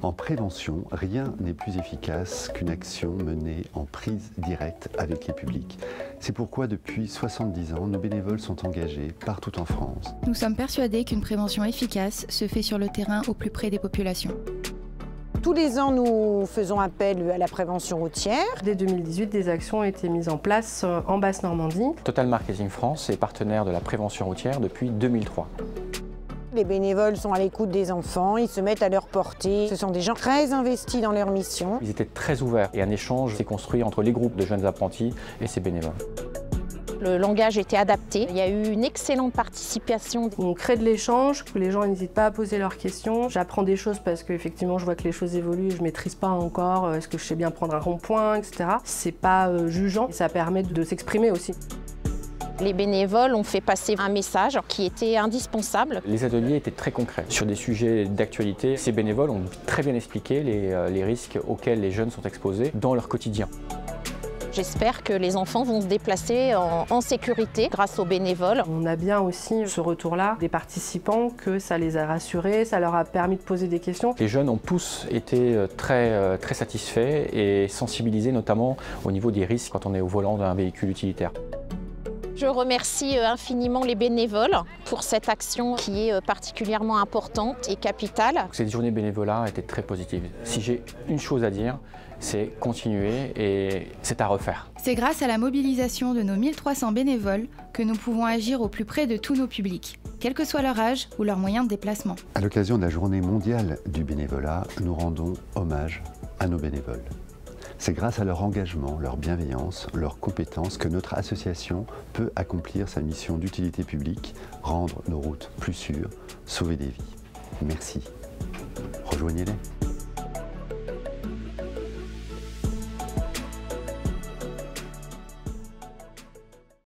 En prévention, rien n'est plus efficace qu'une action menée en prise directe avec les publics. C'est pourquoi depuis 70 ans, nos bénévoles sont engagés partout en France. Nous sommes persuadés qu'une prévention efficace se fait sur le terrain au plus près des populations. Tous les ans, nous faisons appel à la prévention routière. Dès 2018, des actions ont été mises en place en Basse-Normandie. Total Marketing France est partenaire de la prévention routière depuis 2003. Les bénévoles sont à l'écoute des enfants, ils se mettent à leur portée. Ce sont des gens très investis dans leur mission. Ils étaient très ouverts et un échange s'est construit entre les groupes de jeunes apprentis et ces bénévoles. Le langage était adapté, il y a eu une excellente participation. On crée de l'échange, que les gens n'hésitent pas à poser leurs questions. J'apprends des choses parce qu'effectivement je vois que les choses évoluent, je ne maîtrise pas encore, est-ce que je sais bien prendre un rond-point, etc. C'est pas jugeant, ça permet de s'exprimer aussi. Les bénévoles ont fait passer un message qui était indispensable. Les ateliers étaient très concrets. Sur des sujets d'actualité, ces bénévoles ont très bien expliqué les risques auxquels les jeunes sont exposés dans leur quotidien. J'espère que les enfants vont se déplacer en sécurité grâce aux bénévoles. On a bien aussi ce retour-là des participants, que ça les a rassurés, ça leur a permis de poser des questions. Les jeunes ont tous été très satisfaits et sensibilisés notamment au niveau des risques quand on est au volant d'un véhicule utilitaire. Je remercie infiniment les bénévoles pour cette action qui est particulièrement importante et capitale. Cette journée bénévolat était très positive. Si j'ai une chose à dire, c'est continuer et c'est à refaire. C'est grâce à la mobilisation de nos 1300 bénévoles que nous pouvons agir au plus près de tous nos publics, quel que soit leur âge ou leurs moyens de déplacement. À l'occasion de la journée mondiale du bénévolat, nous rendons hommage à nos bénévoles. C'est grâce à leur engagement, leur bienveillance, leurs compétences que notre association peut accomplir sa mission d'utilité publique, rendre nos routes plus sûres, sauver des vies. Merci. Rejoignez-les.